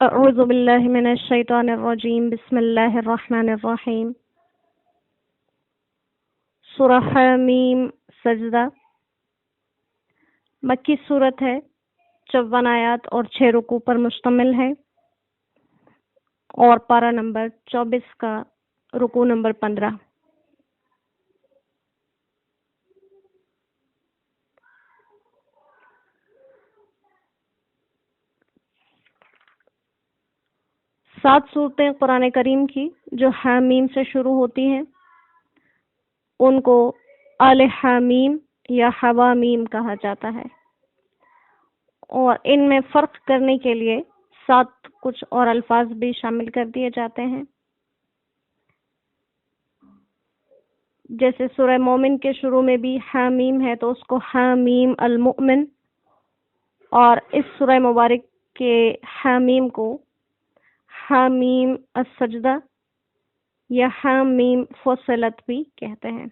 اعوذ باللہ من الشیطان الرجیم بسم اللہ الرحمن الرحیم سورہ حمیم سجدہ مکی صورت ہے، 54 آیات اور 6 رکوع پر مشتمل ہے، اور پارہ نمبر 24 کا رکوع نمبر 15۔ سات صورتیں قرآن کریم کی جو حامیم سے شروع ہوتی ہیں ان کو آل حامیم یا حوامیم کہا جاتا ہے، اور ان میں فرق کرنے کے لیے 7 کچھ اور الفاظ بھی شامل کر دیے جاتے ہیں، جیسے سورہ مومن کے شروع میں بھی حامیم ہے تو اس کو حامیم المؤمن، اور اس سورہ مبارک کے حامیم کو حامیم السجدہ یا حامیم فصلت بھی کہتے ہیں۔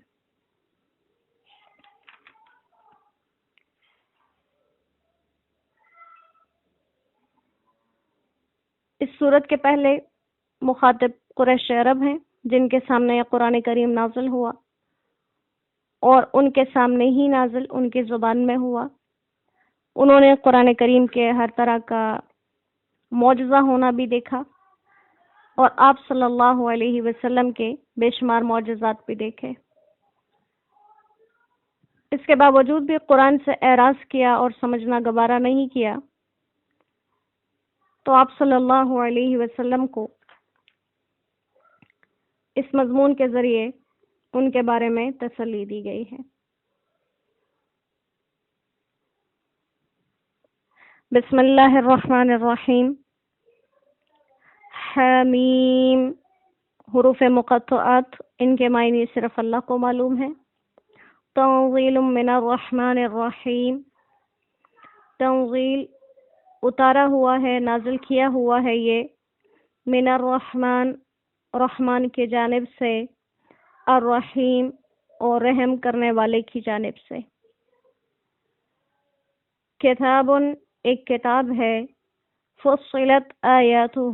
اس صورت کے پہلے مخاطب قریش عرب ہیں جن کے سامنے یہ قرآن کریم نازل ہوا، اور ان کے سامنے ہی نازل ان کی زبان میں ہوا۔ انہوں نے قرآن کریم کے ہر طرح کا معجزہ ہونا بھی دیکھا، اور آپ صلی اللہ علیہ وسلم کے بے شمار معجزات بھی دیکھے۔ اس کے باوجود بھی قرآن سے اعراض کیا اور سمجھنا گوارا نہیں کیا، تو آپ صلی اللہ علیہ وسلم کو اس مضمون کے ذریعے ان کے بارے میں تسلی دی گئی ہے۔ بسم اللہ الرحمن الرحیم۔ حمیم، حروف مقطعات، ان کے معنی صرف اللہ کو معلوم ہے۔ تنزیل من الرحمن الرحیم، تنزیل اتارا ہوا ہے، نازل کیا ہوا ہے یہ، من الرحمن رحمان کی جانب سے، الرحیم اور رحم کرنے والے کی جانب سے۔ کتاب ایک کتاب ہے، فصلت آیاتہ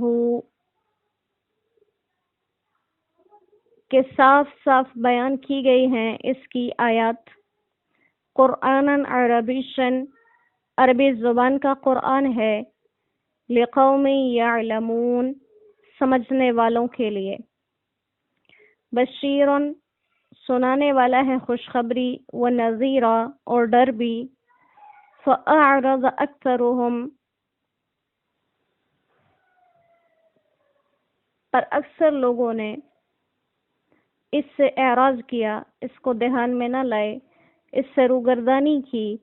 کہ صاف صاف بیان کی گئی ہیں اس کی آیات، قرآناً عربیشاً عربی زبان کا قرآن ہے، لقوم یعلمون سمجھنے والوں کے لیے، بشیرن سنانے والا ہے خوشخبری، و نذیرا اور ڈر بھی، فأعرض اکثرهم پر اکثر لوگوں نے اس سے اعراض کیا، اس کو دھیان میں نہ لائے، اس سے روگردانی کی،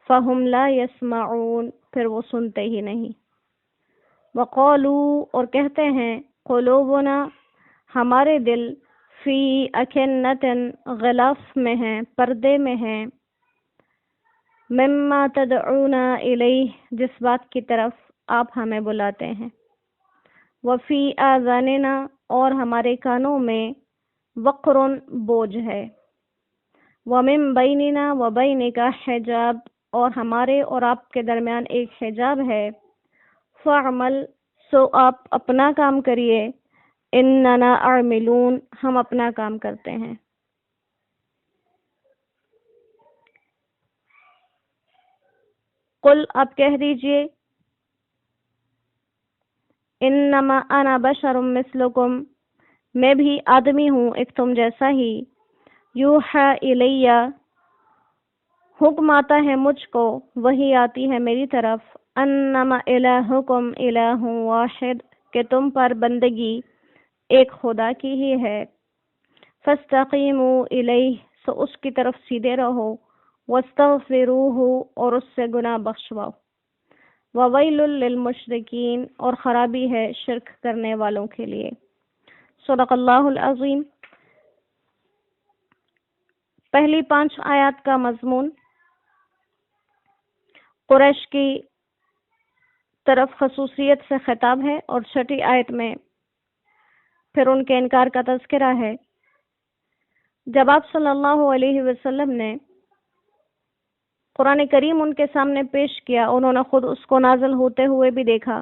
فہم لا یسمعون پھر وہ سنتے ہی نہیں، وقالوا اور کہتے ہیں، قلوبنا ہمارے دل، فی اکنۃ غلاف میں ہیں، پردے میں ہیں، مما تدعونا الیہ جس بات کی طرف آپ ہمیں بلاتے ہیں، وفی آذاننا اور ہمارے کانوں میں، وقرن بوجھ ہے، ومن بیننا وبینک حجاب اور ہمارے اور آپ کے درمیان ایک حجاب ہے، فعمل سو آپ اپنا کام کریے، اننا عاملون ہم اپنا کام کرتے ہیں۔ قل آپ کہہ دیجئے، انما انا بشر مثلکم میں بھی آدمی ہوں ایک تم جیسا ہی، یوحا الیہ حکم آتا ہے مجھ کو، وہی آتی ہے میری طرف، انما الہکم الہ واحد کہ تم پر بندگی ایک خدا کی ہی ہے، فاستقیموا الیہ سو اس کی طرف سیدھے رہو، واستغفروہ اور اس سے گناہ بخشواؤ، وویل للمشرکین اور خرابی ہے شرک کرنے والوں کے لیے۔ صدق اللہ العظیم۔ پہلی 5 آیات کا مضمون قریش کی طرف خصوصیت سے خطاب ہے، اور 6 آیت میں پھر ان کے انکار کا تذکرہ ہے۔ جب آپ صلی اللہ علیہ وسلم نے قرآن کریم ان کے سامنے پیش کیا، انہوں نے خود اس کو نازل ہوتے ہوئے بھی دیکھا،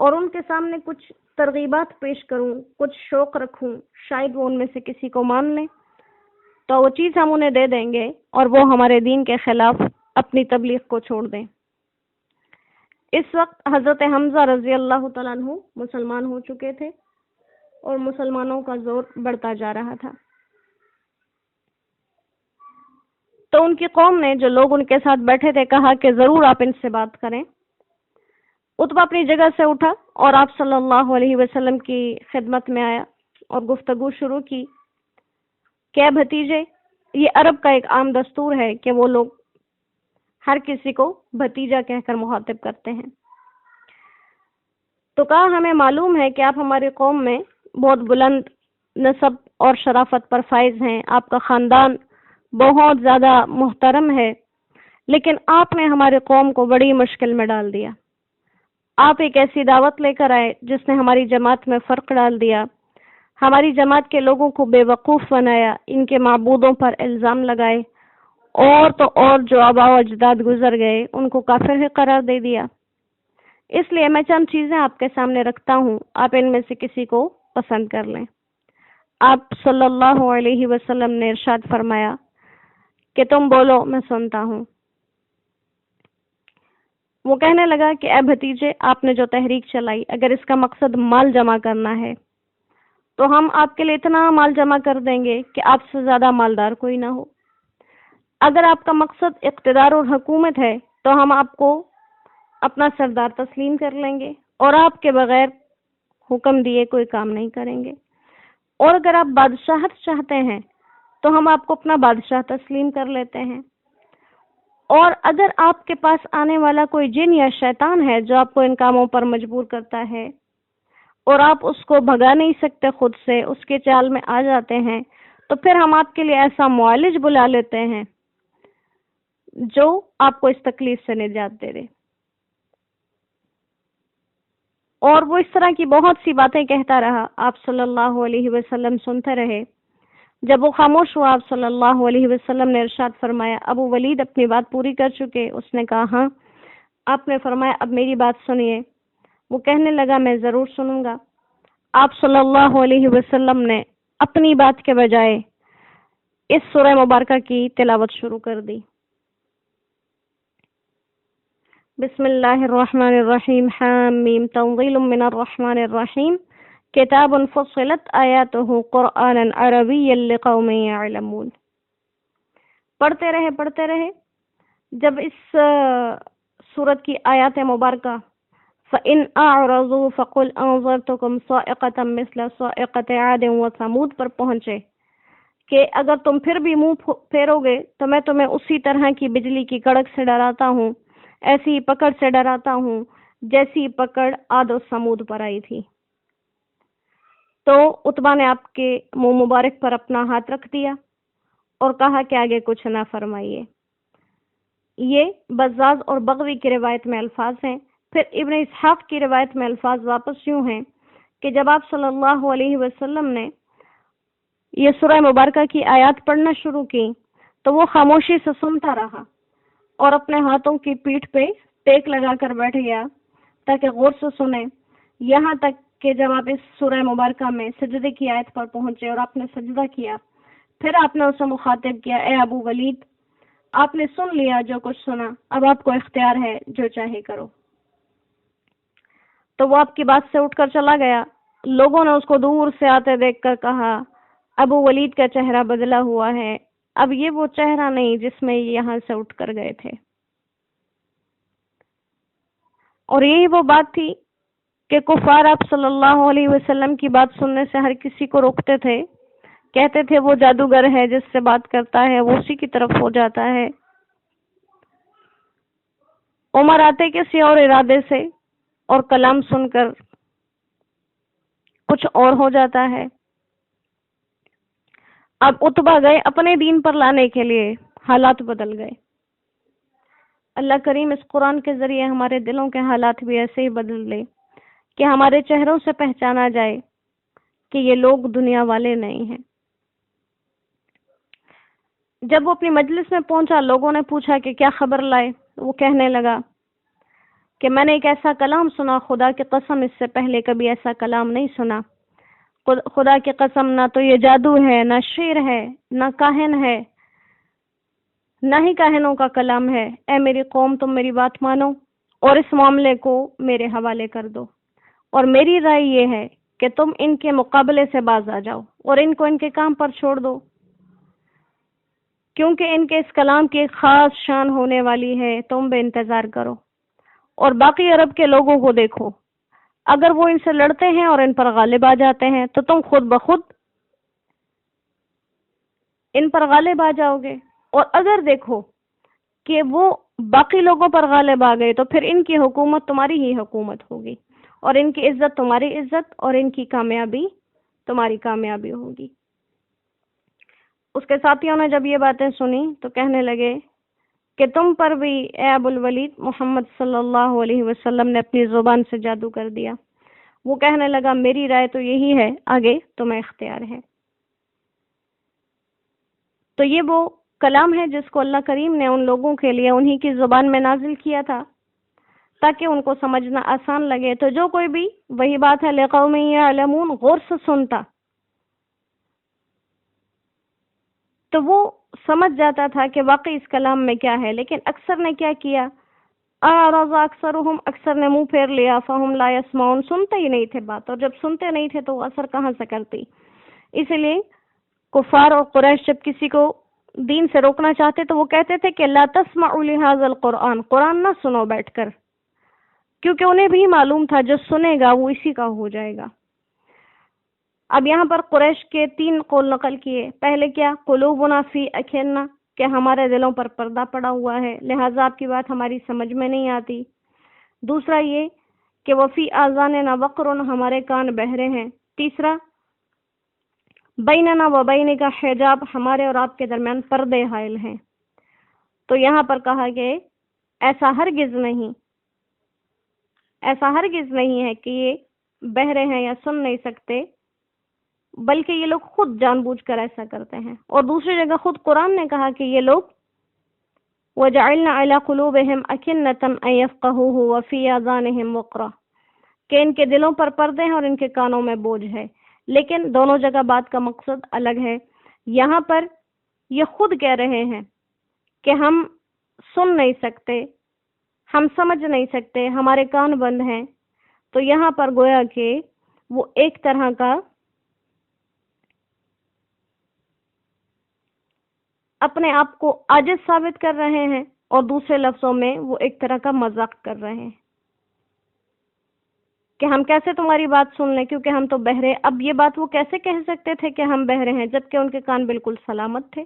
اور ان کے سامنے کچھ ترغیبات پیش کروں، کچھ شوق رکھوں، شاید وہ ان میں سے کسی کو مان لیں، تو وہ چیز ہم انہیں دے دیں گے اور وہ ہمارے دین کے خلاف اپنی تبلیغ کو چھوڑ دیں۔ اس وقت حضرت حمزہ رضی اللہ تعالیٰ عنہ مسلمان ہو چکے تھے اور مسلمانوں کا زور بڑھتا جا رہا تھا۔ تو ان کی قوم نے، جو لوگ ان کے ساتھ بیٹھے تھے، کہا کہ ضرور آپ ان سے بات کریں۔ عتبہ اپنی جگہ سے اٹھا اور آپ صلی اللہ علیہ وسلم کی خدمت میں آیا اور گفتگو شروع کی کہ اے بھتیجے، یہ عرب کا ایک عام دستور ہے کہ وہ لوگ ہر کسی کو بھتیجا کہہ کر مخاطب کرتے ہیں۔ تو کہا ہمیں معلوم ہے کہ آپ ہماری قوم میں بہت بلند نسب اور شرافت پر فائز ہیں، آپ کا خاندان بہت زیادہ محترم ہے، لیکن آپ نے ہماری قوم کو بڑی مشکل میں ڈال دیا۔ آپ ایک ایسی دعوت لے کر آئے جس نے ہماری جماعت میں فرق ڈال دیا، ہماری جماعت کے لوگوں کو بے وقوف بنایا، ان کے معبودوں پر الزام لگائے، اور تو اور جو آباء و اجداد گزر گئے ان کو کافر ہی قرار دے دیا۔ اس لیے میں چند چیزیں آپ کے سامنے رکھتا ہوں، آپ ان میں سے کسی کو پسند کر لیں۔ آپ صلی اللہ علیہ وسلم نے ارشاد فرمایا کہ تم بولو، میں سنتا ہوں۔ وہ کہنے لگا کہ اے بھتیجے، آپ نے جو تحریک چلائی، اگر اس کا مقصد مال جمع کرنا ہے تو ہم آپ کے لیے اتنا مال جمع کر دیں گے کہ آپ سے زیادہ مالدار کوئی نہ ہو۔ اگر آپ کا مقصد اقتدار اور حکومت ہے تو ہم آپ کو اپنا سردار تسلیم کر لیں گے اور آپ کے بغیر حکم دیے کوئی کام نہیں کریں گے، اور اگر آپ بادشاہت چاہتے ہیں تو ہم آپ کو اپنا بادشاہ تسلیم کر لیتے ہیں، اور اگر آپ کے پاس آنے والا کوئی جن یا شیطان ہے جو آپ کو ان کاموں پر مجبور کرتا ہے اور آپ اس کو بھگا نہیں سکتے، خود سے اس کے چال میں آ جاتے ہیں، تو پھر ہم آپ کے لیے ایسا معالج بلا لیتے ہیں جو آپ کو اس تکلیف سے نجات دے دے۔ اور وہ اس طرح کی بہت سی باتیں کہتا رہا، آپ صلی اللہ علیہ وسلم سنتے رہے۔ جب وہ خاموش ہوا، آپ صلی اللہ علیہ وسلم نے ارشاد فرمایا، ابو ولید اپنی بات پوری کر چکے؟ اس نے کہا ہاں۔ آپ نے فرمایا اب میری بات سنیے۔ وہ کہنے لگا میں ضرور سنوں گا۔ آپ صلی اللہ علیہ وسلم نے اپنی بات کے بجائے اس سورہ مبارکہ کی تلاوت شروع کر دی۔ بسم اللہ الرحمن الرحیم، حامیم، تنزیل من الرحمن الرحیم، کتاب فصلت آیاتہ قرآنا عربیا لقوم یعلمون۔ پڑھتے رہے۔ جب اس سورت کی آیات مبارکہ فَإِنْ أَعْرَضُوا فَقُلْ أَنذَرْتُكُمْ صَاعِقَةً مِثْلَ صَاعِقَةِ عَادٍ وَثَمُودَ پر پہنچے کہ اگر تم پھر بھی منہ پھیرو گے تو میں تمہیں اسی طرح کی بجلی کی کڑک سے ڈراتا ہوں، ایسی پکڑ سے ڈراتا ہوں جیسی پکڑ عاد و سمود پر آئی تھی۔ تو عتبہ نے آپ کے منہ مبارک پر اپنا ہاتھ رکھ دیا اور کہا کہ آگے کچھ نہ فرمائیے۔ یہ بزاز اور بغوی کی روایت میں الفاظ ہیں۔ پھر ابن اسحاق کی روایت میں الفاظ واپس یوں ہیں کہ جب آپ صلی اللہ علیہ وسلم نے یہ سورہ مبارکہ کی آیات پڑھنا شروع کی تو وہ خاموشی سے سنتا رہا اور اپنے ہاتھوں کی پیٹھ پہ ٹیک لگا کر بیٹھ گیا تاکہ غور سے سنے، یہاں تک کہ جب آپ اس سورہ مبارکہ میں سجدے کی آیت پر پہنچے اور آپ نے سجدہ کیا، پھر آپ نے اسے مخاطب کیا، اے ابو ولید، آپ نے سن لیا جو کچھ سنا، اب آپ کو اختیار ہے، جو چاہے کرو۔ تو وہ آپ کی بات سے اٹھ کر چلا گیا۔ لوگوں نے اس کو دور سے آتے دیکھ کر کہا ابو ولید کا چہرہ بدلا ہوا ہے، اب یہ وہ چہرہ نہیں جس میں یہاں سے اٹھ کر گئے تھے۔ اور یہی وہ بات تھی کہ کفار آپ صلی اللہ علیہ وسلم کی بات سننے سے ہر کسی کو روکتے تھے، کہتے تھے وہ جادوگر ہے، جس سے بات کرتا ہے وہ اسی کی طرف ہو جاتا ہے۔ عمر آتے کسی اور ارادے سے اور کلام سن کر کچھ اور ہو جاتا ہے۔ اب عتبہ گئے اپنے دین پر لانے کے لیے، حالات بدل گئے۔ اللہ کریم اس قرآن کے ذریعے ہمارے دلوں کے حالات بھی ایسے ہی بدل لے کہ ہمارے چہروں سے پہچانا جائے کہ یہ لوگ دنیا والے نہیں ہیں۔ جب وہ اپنی مجلس میں پہنچا، لوگوں نے پوچھا کہ کیا خبر لائے؟ وہ کہنے لگا کہ میں نے ایک ایسا کلام سنا، خدا کی قسم اس سے پہلے کبھی ایسا کلام نہیں سنا، خدا کی قسم نہ تو یہ جادو ہے، نہ شعر ہے، نہ کاہن ہے، نہ ہی کاہنوں کا کلام ہے۔ اے میری قوم، تم میری بات مانو اور اس معاملے کو میرے حوالے کر دو، اور میری رائے یہ ہے کہ تم ان کے مقابلے سے باز آ جاؤ اور ان کو ان کے کام پر چھوڑ دو، کیونکہ ان کے اس کلام کی ایک خاص شان ہونے والی ہے۔ تم بے انتظار کرو اور باقی عرب کے لوگوں کو دیکھو، اگر وہ ان سے لڑتے ہیں اور ان پر غالب آ جاتے ہیں تو تم خود بخود ان پر غالب آ جاؤ گے، اور اگر دیکھو کہ وہ باقی لوگوں پر غالب آ گئے تو پھر ان کی حکومت تمہاری ہی حکومت ہوگی، اور ان کی عزت تمہاری عزت، اور ان کی کامیابی تمہاری کامیابی ہوگی۔ اس کے ساتھیوں نے جب یہ باتیں سنی تو کہنے لگے کہ تم پر بھی اے ابو الولید محمد صلی اللہ علیہ وسلم نے اپنی زبان سے جادو کر دیا۔ وہ کہنے لگا میری رائے تو یہی ہے، آگے تمہیں اختیار ہے۔ تو یہ وہ کلام ہے جس کو اللہ کریم نے ان لوگوں کے لیے انہی کی زبان میں نازل کیا تھا تاکہ ان کو سمجھنا آسان لگے۔ تو جو کوئی بھی، وہی بات ہے لقوم یعلمون، غور سے سنتا تو وہ سمجھ جاتا تھا کہ واقعی اس کلام میں کیا ہے۔ لیکن اکثر نے کیا کیا، اعرض اکثرهم، اکثر نے منہ پھیر لیا، فہم لا یسمعون، سنتے ہی نہیں تھے بات، اور جب سنتے نہیں تھے تو وہ اثر کہاں سے کرتی۔ اسی لیے کفار اور قریش جب کسی کو دین سے روکنا چاہتے تو وہ کہتے تھے کہ لا تسمعوا لهذا القرآن، قرآن نہ سنو بیٹھ کر، کیونکہ انہیں بھی معلوم تھا جو سنے گا وہ اسی کا ہو جائے گا۔ اب یہاں پر قریش کے 3 قول نقل کیے۔ پہلے کیا، قلوبنا فی اکنہ، کہ ہمارے دلوں پر پردہ پڑا ہوا ہے، لہٰذا آپ کی بات ہماری سمجھ میں نہیں آتی۔ دوسرا یہ کہ وفی آذاننا وقر، ہمارے کان بہرے ہیں۔ تیسرا بیننا و بینک حجاب، ہمارے اور آپ کے درمیان پردے حائل ہیں۔ تو یہاں پر کہا کہ ایسا ہرگز نہیں ہے کہ یہ بہرے ہیں یا سن نہیں سکتے، بلکہ یہ لوگ خود جان بوجھ کر ایسا کرتے ہیں۔ اور دوسری جگہ خود قرآن نے کہا کہ یہ لوگ وَجَعَلْنَا عَلَىٰ قُلُوبِهِمْ أَكِنَّةً أَن يَفْقَهُوهُ وَفِي آذَانِهِمْ وَقْرًا، کہ ان کے دلوں پر پردے ہیں اور ان کے کانوں میں بوجھ ہے۔ لیکن دونوں جگہ بات کا مقصد الگ ہے۔ یہاں پر یہ خود کہہ رہے ہیں کہ ہم سن نہیں سکتے، ہم سمجھ نہیں سکتے، ہمارے کان بند ہیں۔ تو یہاں پر گویا کہ وہ ایک طرح کا اپنے آپ کو عاجز ثابت کر رہے ہیں، اور دوسرے لفظوں میں وہ ایک طرح کا مذاق کر رہے ہیں کہ ہم کیسے تمہاری بات سن لیں کیونکہ ہم تو بہرے۔ اب یہ بات وہ کیسے کہہ سکتے تھے کہ ہم بہرے ہیں جبکہ ان کے کان بالکل سلامت تھے؟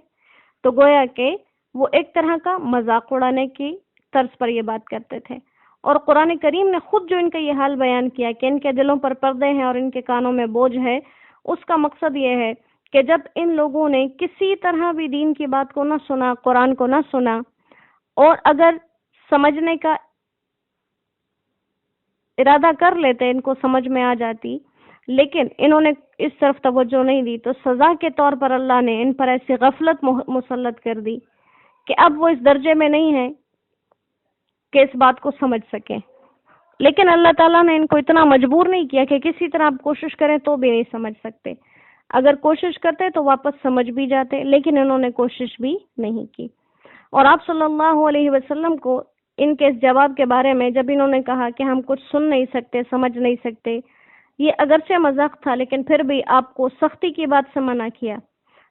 تو گویا کہ وہ ایک طرح کا مذاق اڑانے کی طرز پر یہ بات کرتے تھے۔ اور قرآن کریم نے خود جو ان کا یہ حال بیان کیا کہ ان کے دلوں پر پردے ہیں اور ان کے کانوں میں بوجھ ہے، اس کا مقصد یہ ہے کہ جب ان لوگوں نے کسی طرح بھی دین کی بات کو نہ سنا، قرآن کو نہ سنا، اور اگر سمجھنے کا ارادہ کر لیتے، ان کو سمجھ میں آ جاتی، لیکن انہوں نے اس طرف توجہ نہیں دی، تو سزا کے طور پر اللہ نے ان پر ایسی غفلت مسلط کر دی کہ اب وہ اس درجے میں نہیں ہے کہ اس بات کو سمجھ سکیں۔ لیکن اللہ تعالیٰ نے ان کو اتنا مجبور نہیں کیا کہ کسی طرح آپ کوشش کریں تو بھی نہیں سمجھ سکتے۔ اگر کوشش کرتے تو واپس سمجھ بھی جاتے، لیکن انہوں نے کوشش بھی نہیں کی۔ اور آپ صلی اللہ علیہ وسلم کو ان کے اس جواب کے بارے میں جب انہوں نے کہا کہ ہم کچھ سن نہیں سکتے، سمجھ نہیں سکتے، یہ اگرچہ مذاق تھا لیکن پھر بھی آپ کو سختی کی بات سے منع کیا،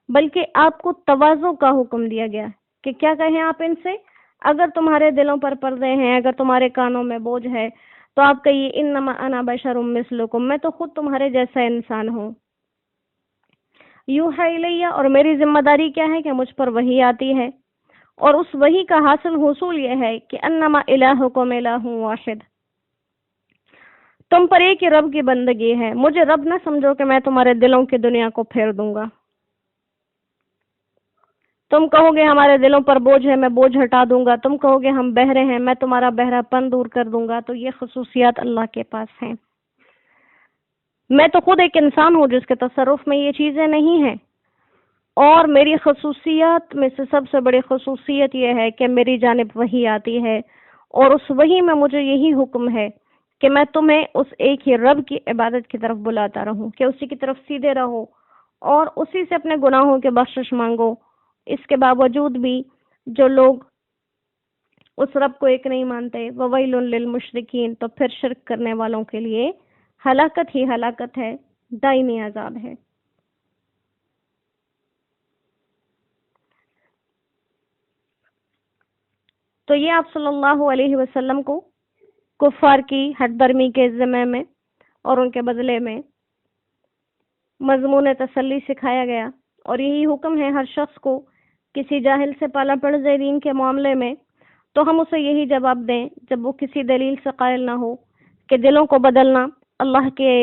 بلکہ آپ کو تواضع کا حکم دیا گیا کہ کیا کہیں آپ ان سے، اگر تمہارے دلوں پر پردے ہیں، اگر تمہارے کانوں میں بوجھ ہے تو آپ کہیے انما انا بشر مثلکم، میں تو خود تمہارے جیسا انسان ہوں۔ یوحی الیہ، اور میری ذمہ داری کیا ہے کہ مجھ پر وحی آتی ہے، اور اس وحی کا حصول یہ ہے کہ انما الہکم الہ واحد، تم پر ایک ہی رب کی بندگی ہے، مجھے رب نہ سمجھو کہ میں تمہارے دلوں کی دنیا کو پھیر دوں گا۔ تم کہو گے ہمارے دلوں پر بوجھ ہے، میں بوجھ ہٹا دوں گا، تم کہو گے ہم بہرے ہیں، میں تمہارا بہرا پن دور کر دوں گا۔ تو یہ خصوصیات اللہ کے پاس ہیں۔ میں تو خود ایک انسان ہوں جس کے تصرف میں یہ چیزیں نہیں ہیں، اور میری خصوصیات میں سے سب سے بڑی خصوصیت یہ ہے کہ میری جانب وحی آتی ہے، اور اس وحی میں مجھے یہی حکم ہے کہ میں تمہیں اس ایک ہی رب کی عبادت کی طرف بلاتا رہوں، کہ اسی کی طرف سیدھے رہو اور اسی سے اپنے گناہوں کے بخشش مانگو۔ اس کے باوجود بھی جو لوگ اس رب کو ایک نہیں مانتے، وَوَيْلٌ لِّلْمُشْرِكِينَ، تو پھر شرک کرنے والوں کے لیے ہلاکت ہی ہلاکت ہے، دائمی عذاب ہے۔ تو یہ آپ صلی اللہ علیہ وسلم کو کفار کی ہٹ درمی کے ذمے میں اور ان کے بدلے میں مضمون تسلی سکھایا گیا، اور یہی حکم ہے ہر شخص کو کسی جاہل سے پالا پڑ جائے دین کے معاملے میں تو ہم اسے یہی جواب دیں جب وہ کسی دلیل سے قائل نہ ہو کہ دلوں کو بدلنا اللہ کے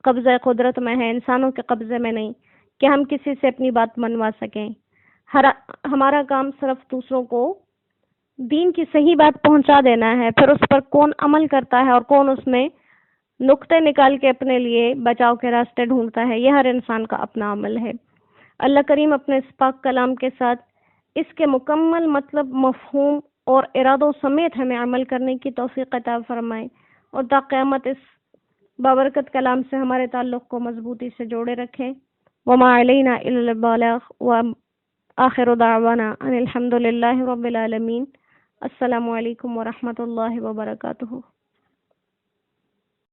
قبضہ قدرت میں ہے، انسانوں کے قبضے میں نہیں، کہ ہم کسی سے اپنی بات منوا سکیں۔ ہمارا کام صرف دوسروں کو دین کی صحیح بات پہنچا دینا ہے، پھر اس پر کون عمل کرتا ہے اور کون اس میں نقطے نکال کے اپنے لیے بچاؤ کے راستے ڈھونڈتا ہے، یہ ہر انسان کا اپنا عمل ہے۔ اللہ کریم اپنے اس پاک کلام کے ساتھ اس کے مکمل مطلب، مفہوم اور ارادوں سمیت ہمیں عمل کرنے کی توفیق عطا فرمائے، اور تا قیامت اس بابرکت کلام سے ہمارے تعلق کو مضبوطی سے جوڑے رکھیں۔ وما علینا الا البلاغ، وآخر دعوانا ان الحمد للہ رب العالمین۔ السلام علیکم ورحمۃ اللہ وبرکاتہ۔